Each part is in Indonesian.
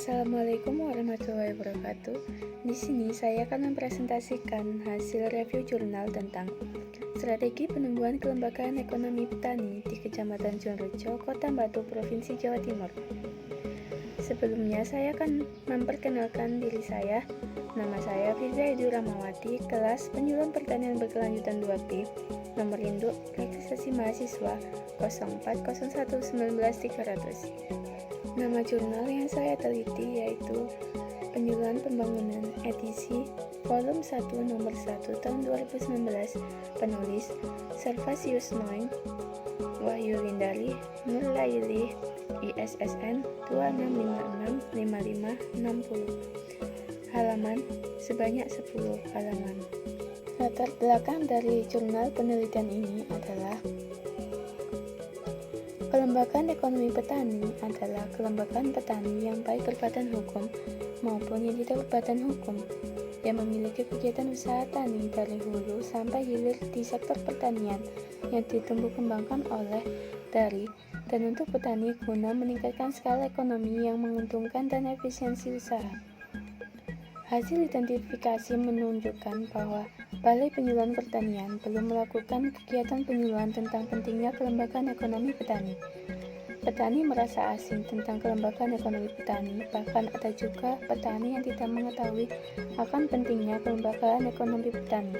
Assalamualaikum warahmatullahi wabarakatuh. Di sini saya akan mempresentasikan hasil review jurnal tentang strategi penumbuhan kelembagaan ekonomi petani di Kecamatan Jonrejo, Kota Batu, Provinsi Jawa Timur. Sebelumnya saya akan memperkenalkan diri saya. Nama saya Firza Edu Ramawati, kelas Penyuluhan Pertanian Berkelanjutan 2B, nomor induk registrasi mahasiswa 0401919300. Nama jurnal yang saya teliti yaitu Penyuluhan Pembangunan edisi volume 1 nomor 1 tahun 2019, penulis Servasius Noin, Wahyu Lindari, Nur Laili, ISSN 26565560. Halaman sebanyak 10 halaman. Latar belakang dari jurnal penelitian ini adalah kelembagaan ekonomi petani adalah kelembagaan petani yang baik berbadan hukum maupun yang tidak berbadan hukum, yang memiliki kegiatan usaha tani dari hulu sampai hilir di sektor pertanian yang ditumbuh kembangkan oleh, dari, dan untuk petani guna meningkatkan skala ekonomi yang menguntungkan dan efisiensi usaha. Hasil identifikasi menunjukkan bahwa Balai Penyuluhan Pertanian belum melakukan kegiatan penyuluhan tentang pentingnya kelembagaan ekonomi petani. Petani merasa asing tentang kelembagaan ekonomi petani, bahkan ada juga petani yang tidak mengetahui akan pentingnya kelembagaan ekonomi petani.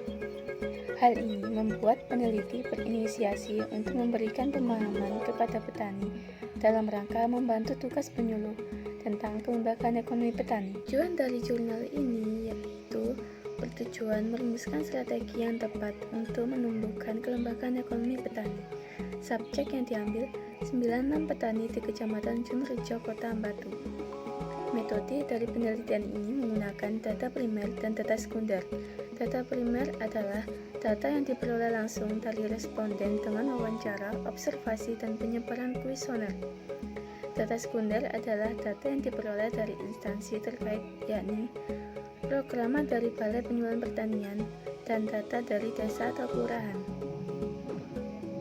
Hal ini membuat peneliti berinisiasi untuk memberikan pemahaman kepada petani dalam rangka membantu tugas penyuluh tentang kelembagaan ekonomi petani. Tujuan dari jurnal ini yaitu bertujuan merumuskan strategi yang tepat untuk menumbuhkan kelembagaan ekonomi petani. Subjek yang diambil 96 petani di Kecamatan Jonrejo, Kota Batu. Metode dari penelitian ini menggunakan data primer dan data sekunder. Data primer adalah data yang diperoleh langsung dari responden dengan wawancara, observasi, dan penyebaran kuesioner. Data sekunder adalah data yang diperoleh dari instansi terkait, yakni Programa dari Balai Penyuluhan Pertanian dan data dari desa atau kelurahan.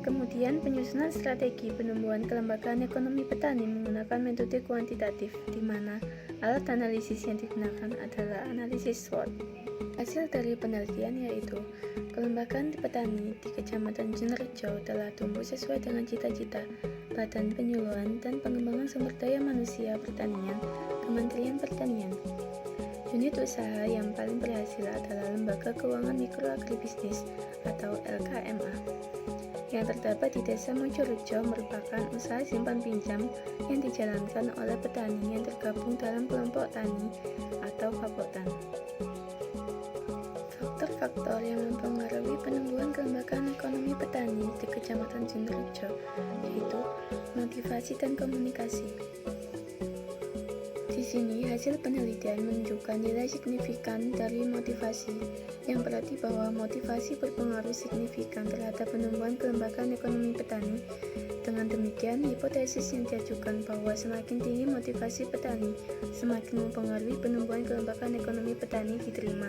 Kemudian penyusunan strategi penumbuhan kelembagaan ekonomi petani menggunakan metode kuantitatif, di mana alat analisis yang digunakan adalah analisis SWOT. Hasil dari penelitian yaitu kelembagaan petani di Kecamatan Jonrejo telah tumbuh sesuai dengan cita-cita Badan Penyuluhan dan Pengembangan Sumber Daya Manusia Pertanian, Kementerian Pertanian. Unit usaha yang paling berhasil adalah Lembaga Keuangan Mikro Agribisnis atau LKMA yang terdapat di Desa Mojorejo, merupakan usaha simpan pinjam yang dijalankan oleh petani yang tergabung dalam kelompok tani atau Kapotan. Faktor-faktor yang mempengaruhi penumbuhan kelembagaan ekonomi petani di Kecamatan Jonrejo yaitu motivasi dan komunikasi. Di sini hasil penelitian menunjukkan nilai signifikan dari motivasi, yang berarti bahwa motivasi berpengaruh signifikan terhadap penumbuhan kelembagaan ekonomi petani. Dengan demikian, hipotesis yang diajukan bahwa semakin tinggi motivasi petani, semakin mempengaruhi penumbuhan kelembagaan ekonomi petani diterima.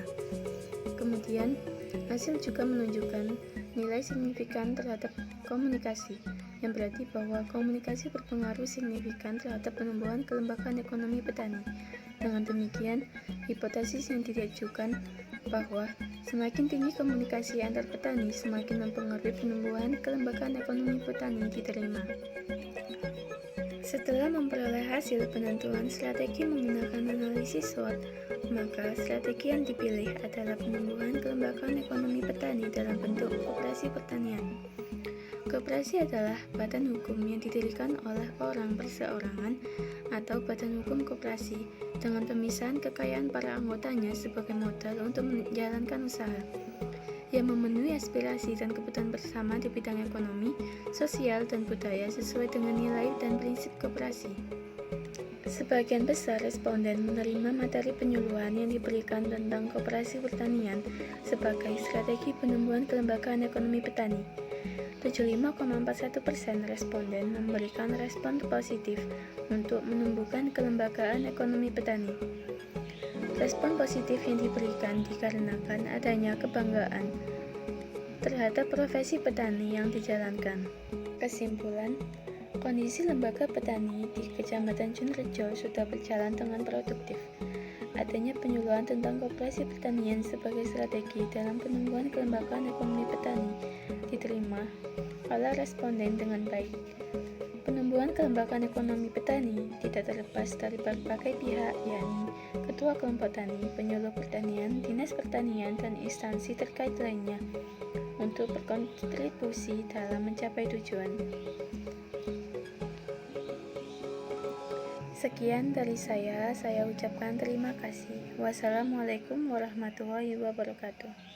Kemudian, hasil juga menunjukkan nilai signifikan terhadap komunikasi, yang berarti bahwa komunikasi berpengaruh signifikan terhadap penumbuhan kelembagaan ekonomi petani. Dengan demikian, hipotesis yang diajukan bahwa semakin tinggi komunikasi antar petani, semakin mempengaruhi penumbuhan kelembagaan ekonomi petani diterima. Setelah memperoleh hasil penentuan strategi menggunakan analisis SWOT, maka strategi yang dipilih adalah penumbuhan kelembagaan ekonomi petani dalam bentuk koperasi pertanian. Koperasi adalah badan hukum yang didirikan oleh orang perseorangan atau badan hukum koperasi dengan pemisahan kekayaan para anggotanya sebagai modal untuk menjalankan usaha yang memenuhi aspirasi dan kebutuhan bersama di bidang ekonomi, sosial, dan budaya sesuai dengan nilai dan prinsip koperasi. Sebagian besar responden menerima materi penyuluhan yang diberikan tentang koperasi pertanian sebagai strategi penumbuhan kelembagaan ekonomi petani. 75,41% responden memberikan respon positif untuk menumbuhkan kelembagaan ekonomi petani. Respon positif yang diberikan dikarenakan adanya kebanggaan terhadap profesi petani yang dijalankan. Kesimpulan, Kondisi lembaga petani di Kecamatan Junrejo sudah berjalan dengan produktif. Adanya penyuluhan tentang koperasi pertanian sebagai strategi dalam penumbuhan kelembagaan ekonomi petani diterima oleh responden dengan baik. Penumbuhan kelembagaan ekonomi petani tidak terlepas dari berbagai pihak, yakni Ketua Kelompok Tani, Penyuluh Pertanian, Dinas Pertanian, dan instansi terkait lainnya untuk berkontribusi dalam mencapai tujuan. Sekian dari saya ucapkan terima kasih. Wassalamualaikum warahmatullahi wabarakatuh.